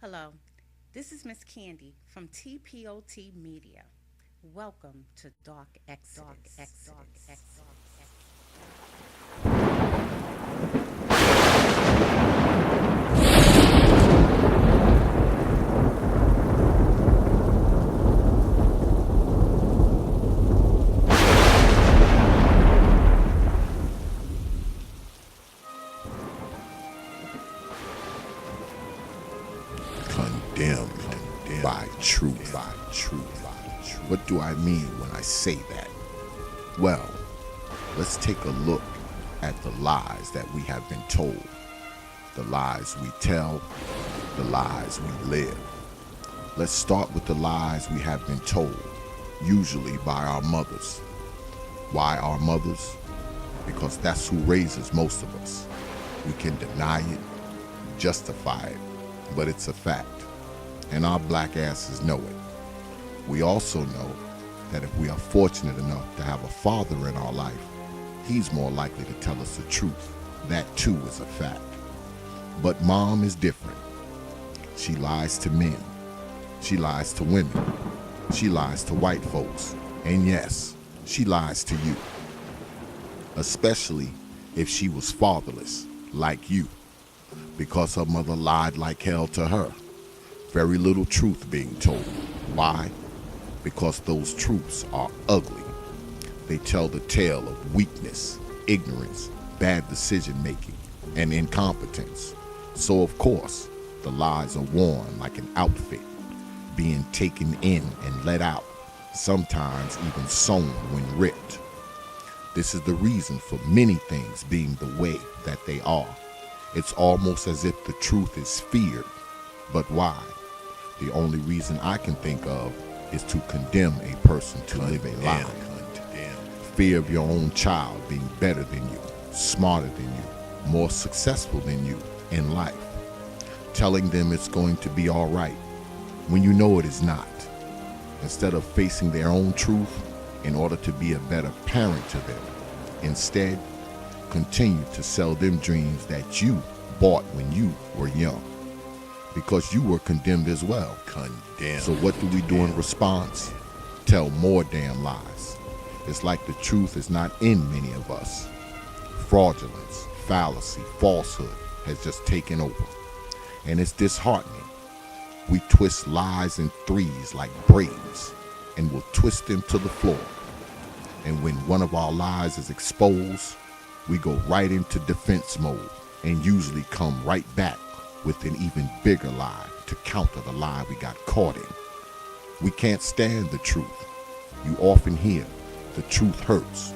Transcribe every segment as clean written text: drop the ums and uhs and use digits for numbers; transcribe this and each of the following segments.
Hello, this is Miss Candy from TPOT Media. Welcome to Dark Exodus. Condemned by truth. What do I mean when I say that? Well, let's take a look at the lies that we have been told, the lies we tell, the lies we live. Let's start with the lies we have been told, usually by our mothers. Why our mothers? Because that's who raises most of us. We can deny it, justify it, but it's a fact, and our black asses know it. We also know that if we are fortunate enough to have a father in our life, he's more likely to tell us the truth. That too is a fact. But mom is different. She lies to men. She lies to women. She lies to white folks. And yes, she lies to you. Especially if she was fatherless, like you. Because her mother lied like hell to her. Very little truth being told. Why? Because those truths are ugly. They tell the tale of weakness, ignorance, bad decision making, and incompetence. So of course, the lies are worn like an outfit, being taken in and let out, sometimes even sewn when ripped. This is the reason for many things being the way that they are. It's almost as if the truth is feared. But why? The only reason I can think of is to condemn a person to live a lie. Fear of your own child being better than you, smarter than you, more successful than you in life. Telling them it's going to be all right when you know it is not. Instead of facing their own truth in order to be a better parent to them. Instead, continue to sell them dreams that you bought when you were young. Because you were condemned as well. So what do we do in response? Tell more damn lies. It's like the truth is not in many of us. Fraudulence, fallacy, falsehood has just taken over. And it's disheartening. We twist lies in threes like braids and will twist them to the floor. And when one of our lies is exposed, we go right into defense mode and usually come right back with an even bigger lie to counter the lie we got caught in. We can't stand the truth. You often hear the truth hurts,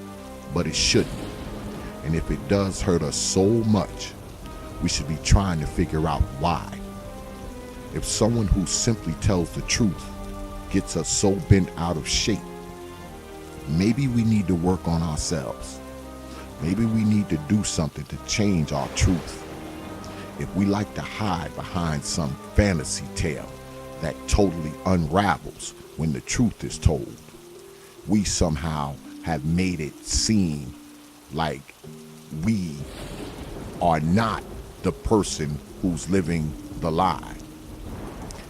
but it shouldn't. And if it does hurt us so much, we should be trying to figure out why. If someone who simply tells the truth gets us so bent out of shape, maybe we need to work on ourselves. Maybe we need to do something to change our truth. If we like to hide behind some fantasy tale that totally unravels when the truth is told, we somehow have made it seem like we are not the person who's living the lie.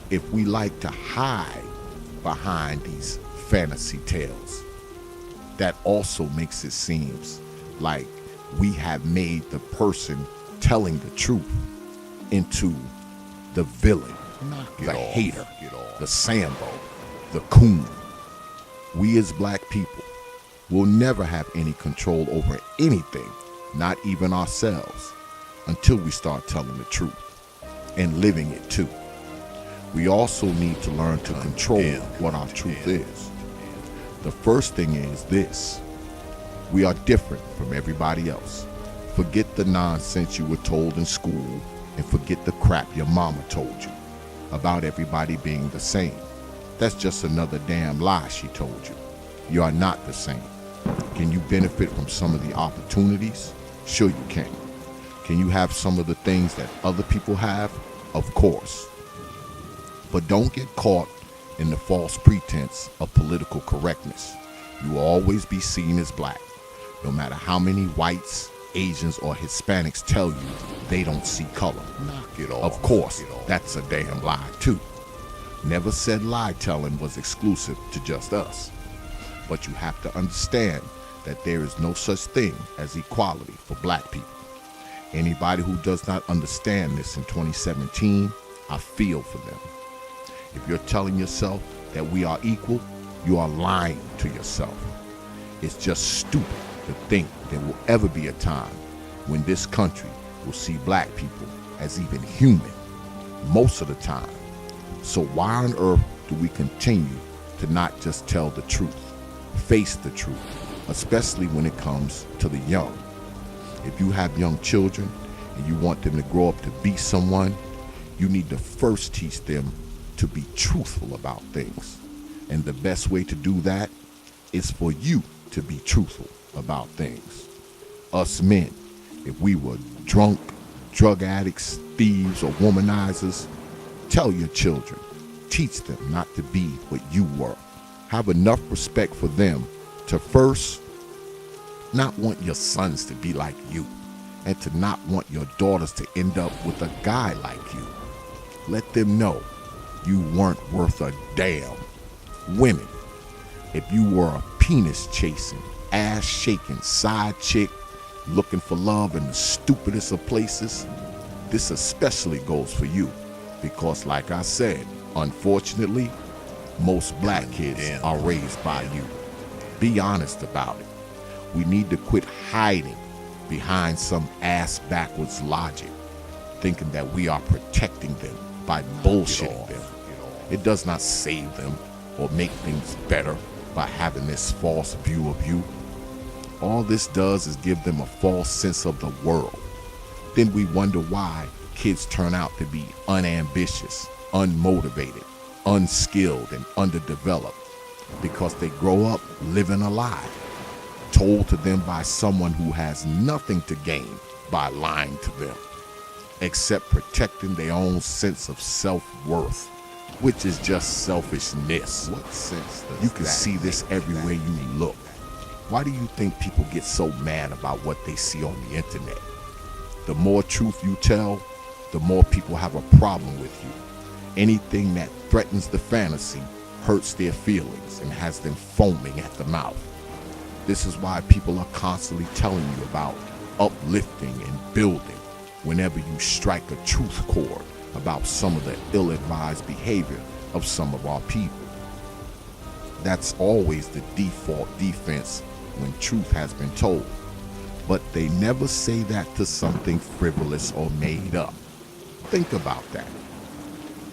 If we like to hide behind these fantasy tales, that also makes it seem like we have made the person telling the truth into the villain, the hater, the Sambo, the coon. We as black people will never have any control over anything, not even ourselves, until we start telling the truth and living it too. We also need to learn to control what our truth is. The first thing is this: we are different from everybody else. Forget the nonsense you were told in school and forget the crap your mama told you about everybody being the same. That's just another damn lie she told you. You are not the same. Can you benefit from some of the opportunities? Sure you can. Can you have some of the things that other people have? Of course. But don't get caught in the false pretense of political correctness. You will always be seen as black, no matter how many whites, Asians or Hispanics tell you they don't see color. Knock it off. Of course, that's a damn lie too. Never said lie telling was exclusive to just us. But you have to understand that there is no such thing as equality for black people. Anybody who does not understand this in 2017, I feel for them. If you're telling yourself that we are equal, you are lying to yourself. It's just stupid to think there will ever be a time when this country will see black people as even human, most of the time. So why on earth do we continue to not just tell the truth, face the truth, especially when it comes to the young? If you have young children and you want them to grow up to be someone, you need to first teach them to be truthful about things. And the best way to do that is for you to be truthful about things. Us men, if we were drunk, drug addicts, thieves, or womanizers, tell your children, teach them not to be what you were. Have enough respect for them to first not want your sons to be like you, and to not want your daughters to end up with a guy like you. Let them know you weren't worth a damn. Women, if you were a penis chasing, ass shaking side chick looking for love in the stupidest of places, this especially goes for you, because like I said, unfortunately, most black kids are raised by you. Be honest about it. We need to quit hiding behind some ass backwards logic, thinking that we are protecting them by bullshitting them. It does not save them or make things better by having this false view of you. All this does is give them a false sense of the world. Then we wonder why kids turn out to be unambitious, unmotivated, unskilled, and underdeveloped, because they grow up living a lie, told to them by someone who has nothing to gain by lying to them, except protecting their own sense of self-worth, which is just selfishness. What sense does You can that see this make? everywhere you look. Why do you think people get so mad about what they see on the internet? The more truth you tell, the more people have a problem with you. Anything that threatens the fantasy hurts their feelings and has them foaming at the mouth. This is why people are constantly telling you about uplifting and building whenever you strike a truth chord about some of the ill-advised behavior of some of our people. That's always the default defense when truth has been told. But they never say that to something frivolous or made up. Think about that.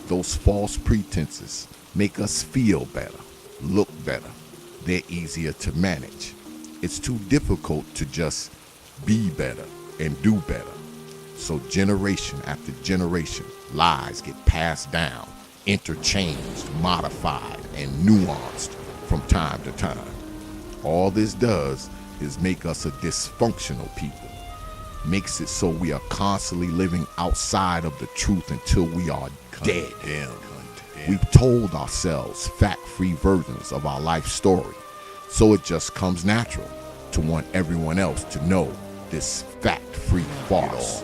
Those false pretenses make us feel better, look better. They're easier to manage. It's too difficult to just be better and do better. So generation after generation, lies get passed down, interchanged, modified, and nuanced from time to time. All this does is make us a dysfunctional people. Makes it so we are constantly living outside of the truth until we are dead. We've told ourselves fact-free versions of our life story, so it just comes natural to want everyone else to know this fact-free farce.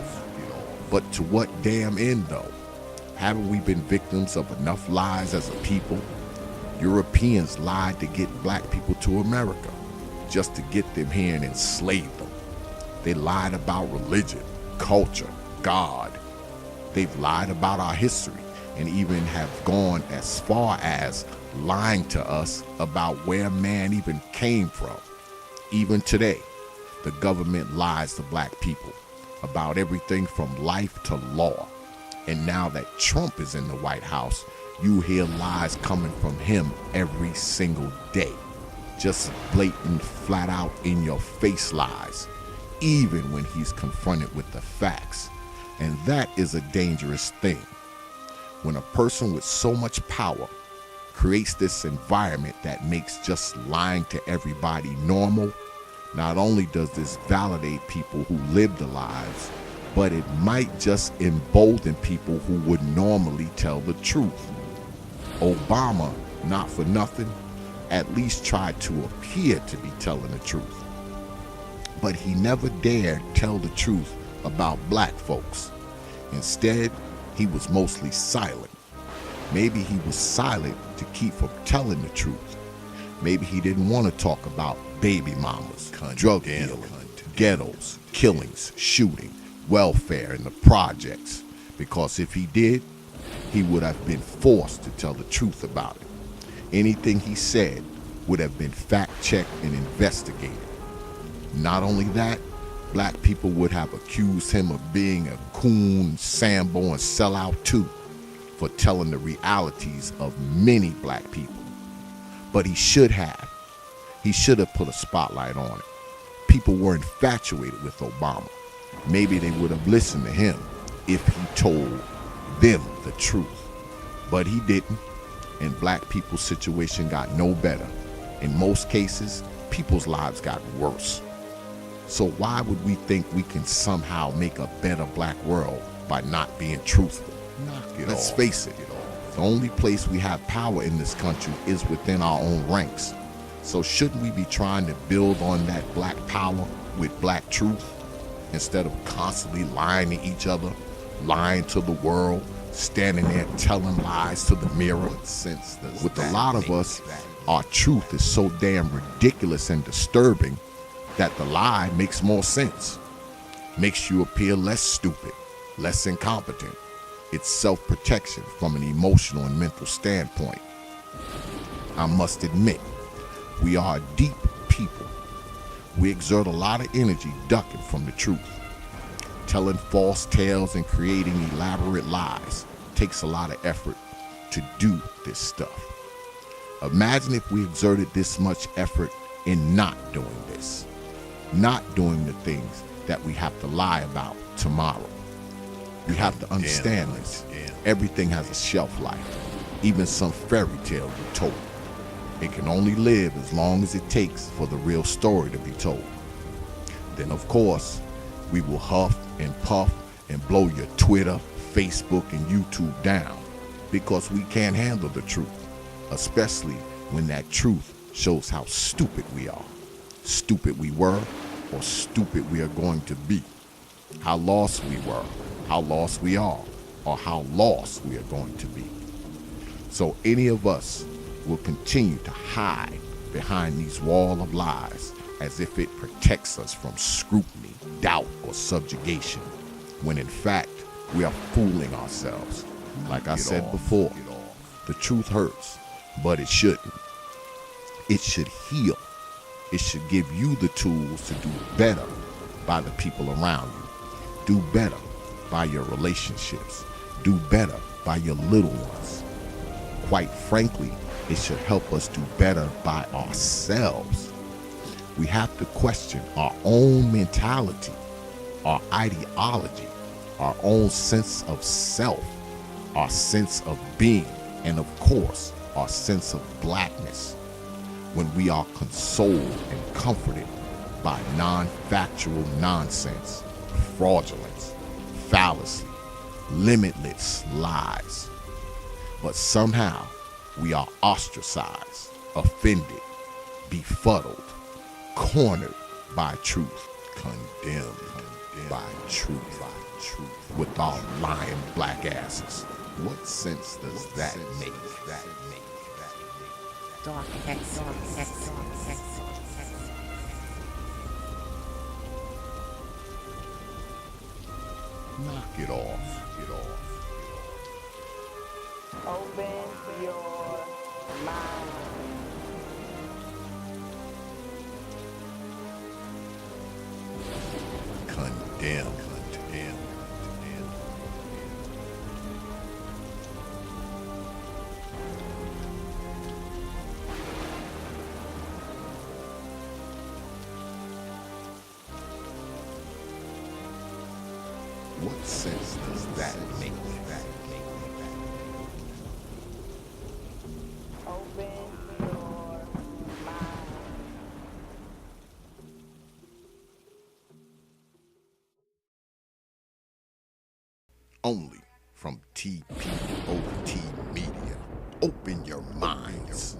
But to what damn end though? Haven't we been victims of enough lies as a people? Europeans lied to get black people to America, just to get them here and enslave them. They lied about religion, culture, God. They've lied about our history, and even have gone as far as lying to us about where man even came from. Even today, the government lies to black people about everything from life to law. And now that Trump is in the White House, you hear lies coming from him every single day. Just blatant, flat out in your face lies, even when he's confronted with the facts. And that is a dangerous thing. When a person with so much power creates this environment that makes just lying to everybody normal, not only does this validate people who live the lives, but it might just embolden people who would normally tell the truth. Obama, not for nothing, at least tried to appear to be telling the truth. But he never dared tell the truth about black folks. Instead, he was mostly silent. Maybe he was silent to keep from telling the truth. Maybe he didn't want to talk about baby mamas, drug dealing, ghettos, killings, shooting, welfare, and the projects. Because if he did, he would have been forced to tell the truth about it. Anything he said would have been fact-checked and investigated. Not only that, black people would have accused him of being a coon, Sambo, and sellout too, for telling the realities of many black people. But he should have. He should have put a spotlight on it. People were infatuated with Obama. Maybe they would have listened to him if he told them the truth. But he didn't, and black people's situation got no better. In most cases, people's lives got worse. So why would we think we can somehow make a better black world by not being truthful? Let's face it, the only place we have power in this country is within our own ranks. So shouldn't we be trying to build on that black power with black truth instead of constantly lying to each other, lying to the world, standing there telling lies to the mirror? With a lot of us, our truth is so damn ridiculous and disturbing that the lie makes more sense. Makes you appear less stupid, less incompetent. It's self-protection from an emotional and mental standpoint. I must admit, we are a deep people. We exert a lot of energy ducking from the truth. Telling false tales and creating elaborate lies takes a lot of effort to do this stuff. Imagine if we exerted this much effort in not doing this. Not doing the things that we have to lie about tomorrow. We have to understand this. Everything has a shelf life. Even some fairy tale you told. It can only live as long as it takes for the real story to be told. Then of course, we will huff and puff and blow your Twitter, Facebook, and YouTube down because we can't handle the truth, especially when that truth shows how stupid we are. Stupid we were, or stupid we are going to be. How lost we were, how lost we are, or how lost we are going to be. So any of us will continue to hide behind these wall of lies as if it protects us from scrutiny, doubt, or subjugation, when in fact we are fooling ourselves. Like I said before, the truth hurts, but it shouldn't. It should heal. It should give you the tools to do better by the people around you. Do better by your relationships. Do better by your little ones. Quite frankly, it should help us do better by ourselves. We have to question our own mentality, our ideology, our own sense of self, our sense of being, and of course, our sense of blackness. When we are consoled and comforted by non-factual nonsense, fraudulence, fallacy, limitless lies. But somehow we are ostracized, offended, befuddled, cornered by truth, condemned by truth, with our lying black asses. What sense does that make? Dark X. Knock it off. Open your mind. Condemn. What sense does that make? Open your mind. Only from TPOT Media. Open your minds.